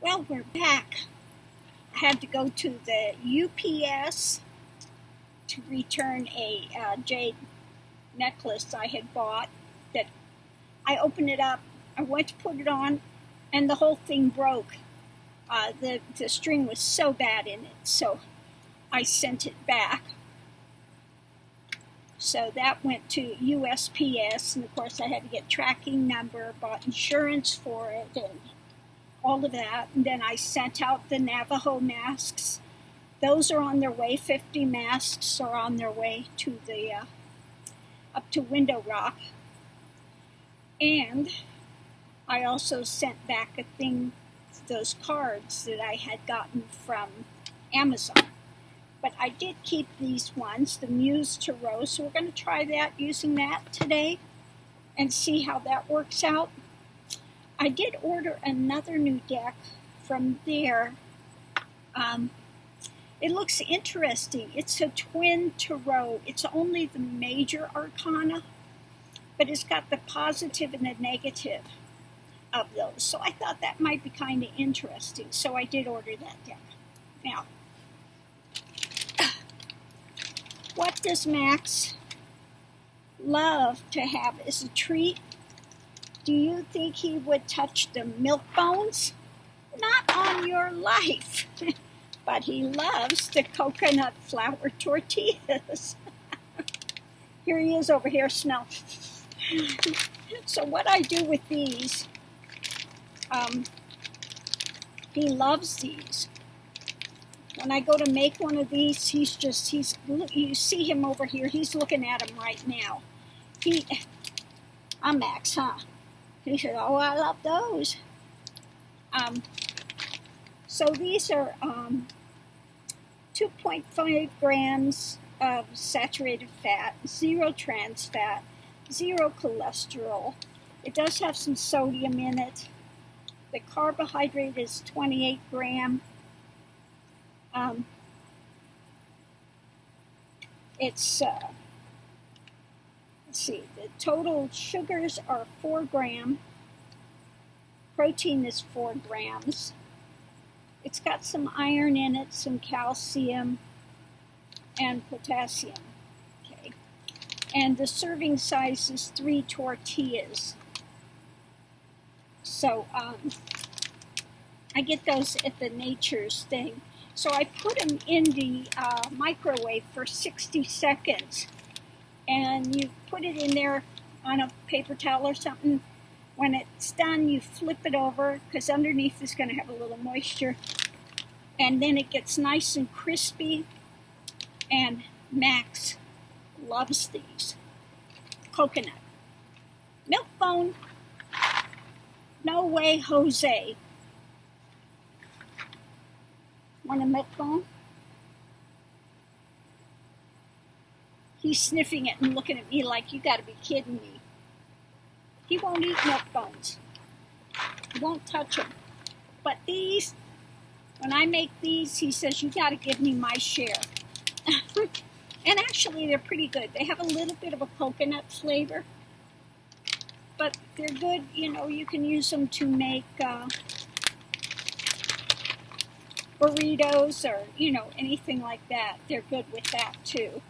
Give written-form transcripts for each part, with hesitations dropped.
Well, we're back. I had to go to the UPS to return a jade necklace I had bought. That I opened it up, I went to put it on, and the whole thing broke. The string was so bad in it, so I sent it back. So that went to USPS, and of course I had to get tracking number, bought insurance for it, and all of that. And then I sent out the Navajo masks. Those are on their way. 50 masks are on their way to the up to Window Rock. And I also sent back a thing, those cards that I had gotten from Amazon. But I did keep these ones, the Muse Tarot, so we're going to try that, using that today, and see how that works out. I did order another new deck from there. It looks interesting. It's a twin tarot. It's only the major arcana, but it's got the positive and the negative of those. So I thought that might be kind of interesting. So I did order that deck. Now, what does Max love to have as a treat? Do you think he would touch the milk bones? Not on your life. But he loves the coconut flour tortillas. Here he is over here, smell. So what I do with these, he loves these. When I go to make one of these, you see him over here, he's looking at them right now. I'm Max, huh? He said, oh, I love those. So these are 2.5 grams of saturated fat, 0 trans fat, 0 cholesterol. It does have some sodium in it. The carbohydrate is 28 grams. Let's see, the total sugars are 4 grams. Protein is 4 grams. It's got some iron in it, some calcium, and potassium. Okay. And the serving size is 3 tortillas. So I get those at the Nature's thing. So I put them in the microwave for 60 seconds. And you put it in there on a paper towel or something. When it's done, you flip it over, because underneath is going to have a little moisture. And then it gets nice and crispy. And Max loves these. Coconut. Milk bone. No way, Jose. Want a milk bone? He's sniffing it and looking at me like, you got to be kidding me. He won't eat milk bones. He won't touch them. But these, when I make these, he says, you got to give me my share. And actually, they're pretty good. They have a little bit of a coconut flavor. But they're good. You know, you can use them to make burritos or, anything like that. They're good with that, too.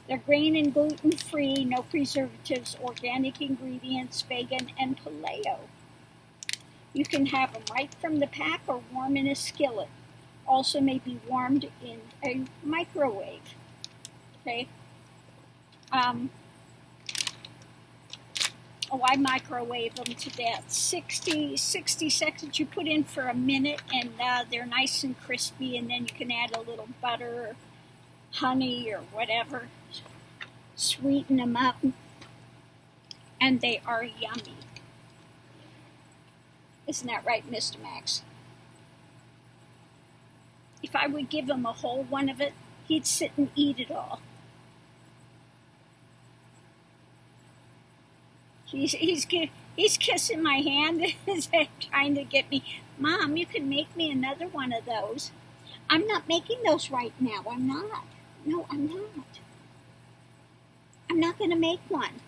They're grain and gluten-free, no preservatives, organic ingredients, vegan, and paleo. You can have them right from the pack or warm in a skillet. Also may be warmed in a microwave. Okay? I microwave them to death. 60 seconds you put in for a minute, and they're nice and crispy, and then you can add a little butter or honey or whatever. Sweeten them up, and they are yummy. Isn't that right, Mr. Max? If I would give him a whole one of it, he'd sit and eat it all. He's kissing my hand, trying to get me. Mom, you can make me another one of those. I'm not making those right now. I'm not. No, I'm not. I'm not going to make one.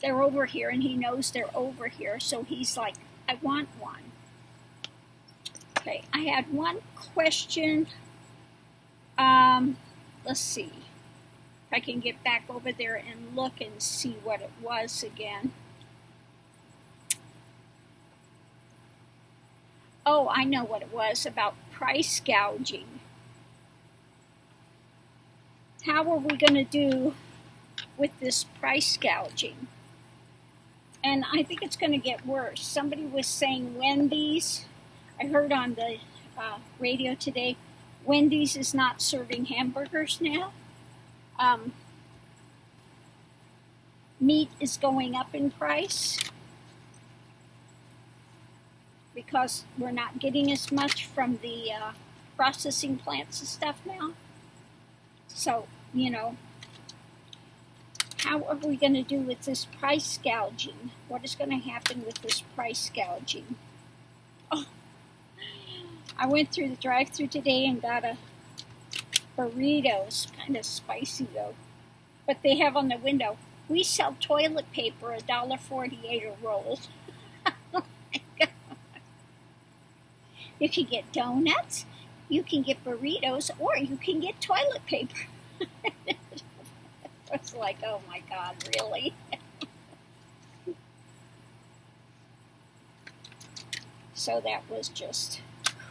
They're over here, and he knows they're over here, so he's like I want one. Okay, I had one question. Let's see if I can get back over there and look and see what it was again. Oh, I know what it was, about price gouging. How are we going to do with this price gouging? And I think it's going to get worse. Somebody was saying Wendy's. I heard on the radio today, Wendy's is not serving hamburgers now. Meat is going up in price because we're not getting as much from the processing plants and stuff now. So, you know, how are we going to do with this price gouging? What is going to happen with this price gouging? Oh, I went through the drive-thru today and got a burritos, kind of spicy though. But they have on the window, we sell toilet paper, $1.48 a roll. Oh my God. If you get donuts, you can get burritos, or you can get toilet paper. It's like, oh my God, really? So that was just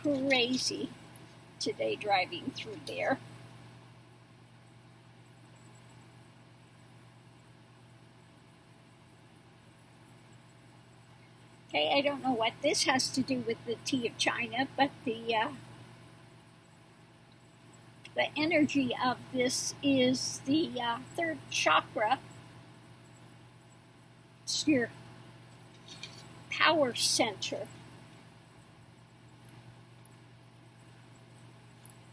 crazy today driving through there. Okay, I don't know what this has to do with the tea of China, but the energy of this is the third chakra. It's your power center.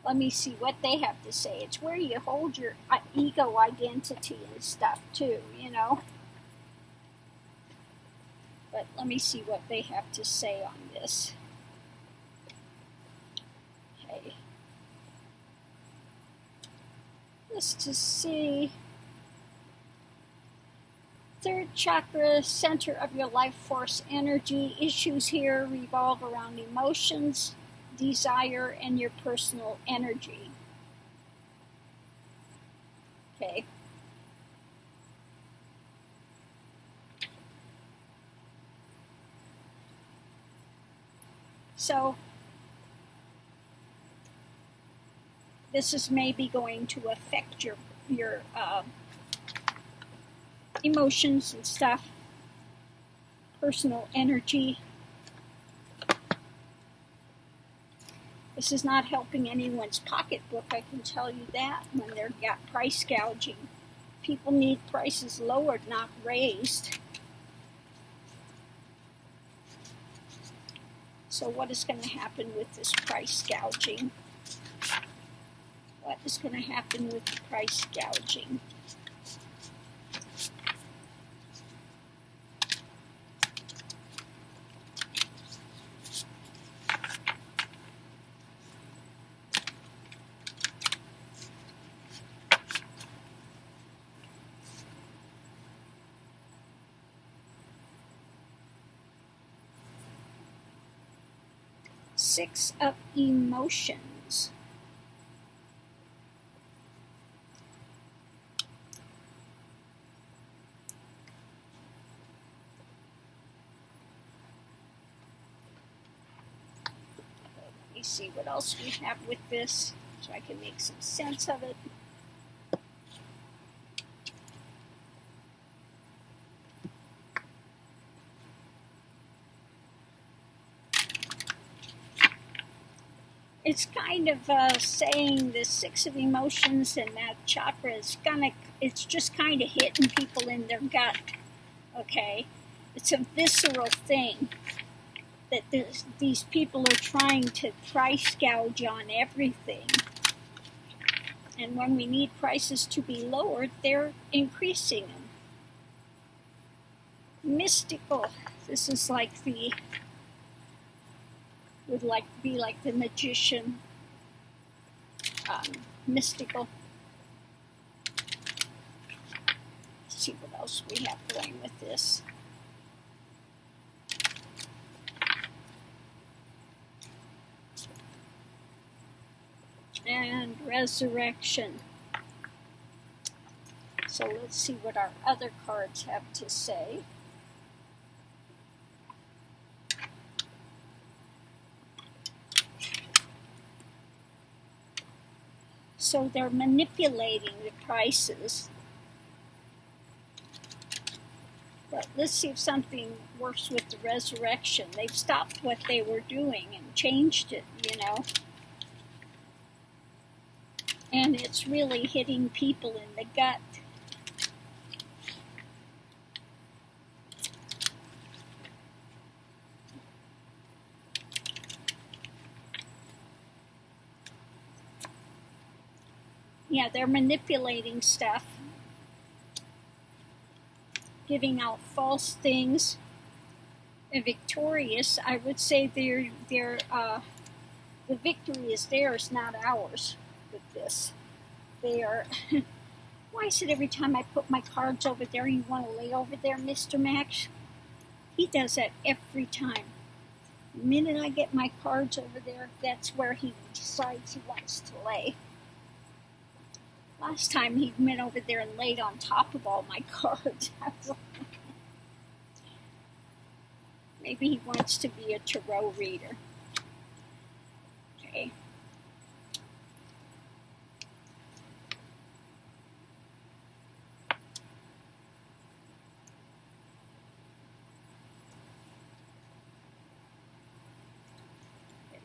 Let me see what they have to say. It's where you hold your ego identity and stuff too, you know. But let me see what they have to say on this. Okay. Let's just see. Third chakra, center of your life force energy. Issues here revolve around emotions, desire, and your personal energy. Okay. So this is maybe going to affect your emotions and stuff, personal energy. This is not helping anyone's pocketbook, I can tell you that, when they've got price gouging. People need prices lowered, not raised. So what is going to happen with this price gouging? What is going to happen with the price gouging? Six of emotions. Let me see what else we have with this so I can make some sense of it. It's kind of saying the six of emotions and that chakra is it's just kind of hitting people in their gut, okay? It's a visceral thing that these people are trying to price gouge on everything. And when we need prices to be lowered, they're increasing them. Mystical. This is like be like the magician, mystical. Let's see what else we have going with this. resurrection. So let's see what our other cards have to say. So they're manipulating the prices. But let's see if something works with the resurrection. They've stopped what they were doing and changed it, you know. And it's really hitting people in the gut. Yeah, they're manipulating stuff, giving out false things. And victorious, I would say the victory is theirs, not ours with this. They are, why is it every time I put my cards over there, you want to lay over there, Mr. Max? He does that every time. The minute I get my cards over there, that's where he decides he wants to lay. Last time he went over there and laid on top of all my cards. Maybe he wants to be a tarot reader. Okay.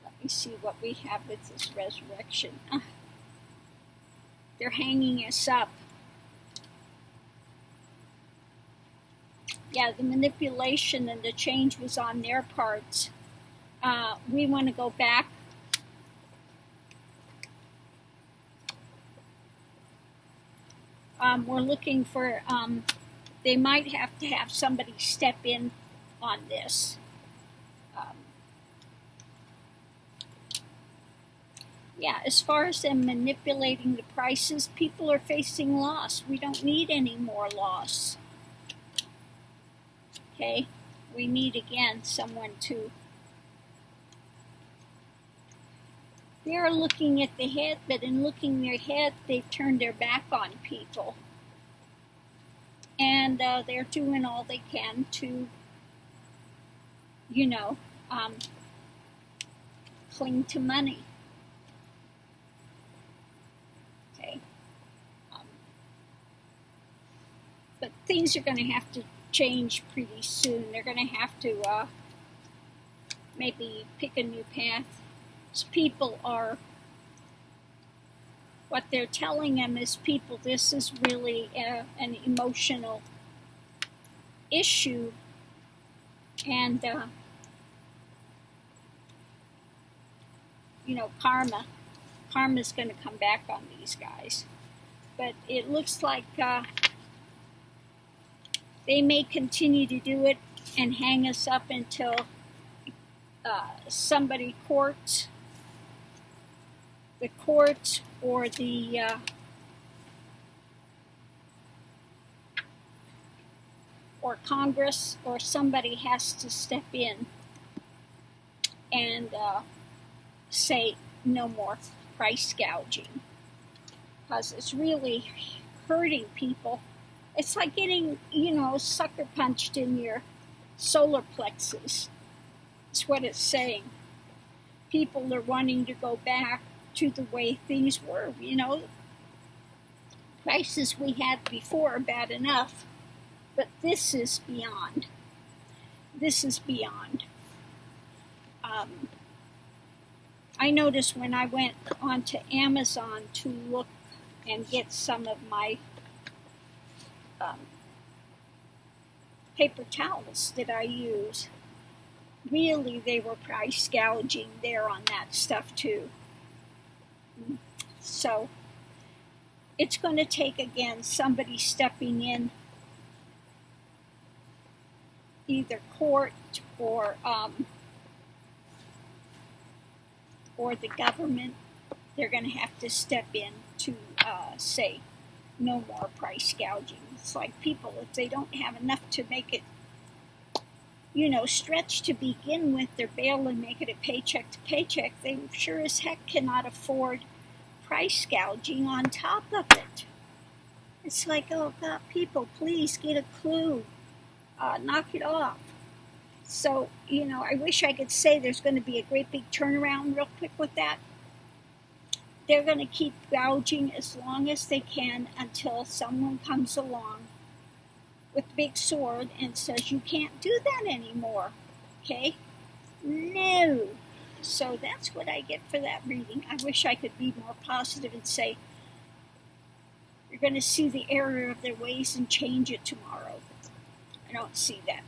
Let me see what we have with this resurrection. They're hanging us up. Yeah, the manipulation and the change was on their parts. We want to go back. We're looking for, they might have to have somebody step in on this. Yeah, as far as them manipulating the prices, people are facing loss. We don't need any more loss. Okay, we need, again, someone to... They're looking at the head, but in looking their head, they've turned their back on people. And they're doing all they can to, you know, cling to money. But things are going to have to change pretty soon. They're going to have to maybe pick a new path. So people are, what they're telling them is, people, this is really an emotional issue. And, you know, karma's going to come back on these guys. But it looks like... they may continue to do it and hang us up until somebody courts, the courts or the or Congress or somebody has to step in and say no more price gouging, because it's really hurting people. It's like getting, you know, sucker punched in your solar plexus. That's what it's saying. People are wanting to go back to the way things were, you know. Prices we had before are bad enough, but this is beyond. This is beyond. I noticed when I went onto Amazon to look and get some of my paper towels that I use, really they were price gouging there on that stuff too. So it's going to take, again, somebody stepping in, either court or the government. They're going to have to step in to say no more price gouging. It's like people, if they don't have enough to make it, you know, stretch to begin with, they're barely making it paycheck to paycheck. They sure as heck cannot afford price gouging on top of it. It's like, oh God, people, please get a clue. Knock it off. So, I wish I could say there's going to be a great big turnaround real quick with that. They're going to keep gouging as long as they can until someone comes along with a big sword and says, you can't do that anymore. Okay? No. So that's what I get for that reading. I wish I could be more positive and say, you're going to see the error of their ways and change it tomorrow. I don't see that.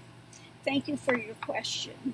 Thank you for your question.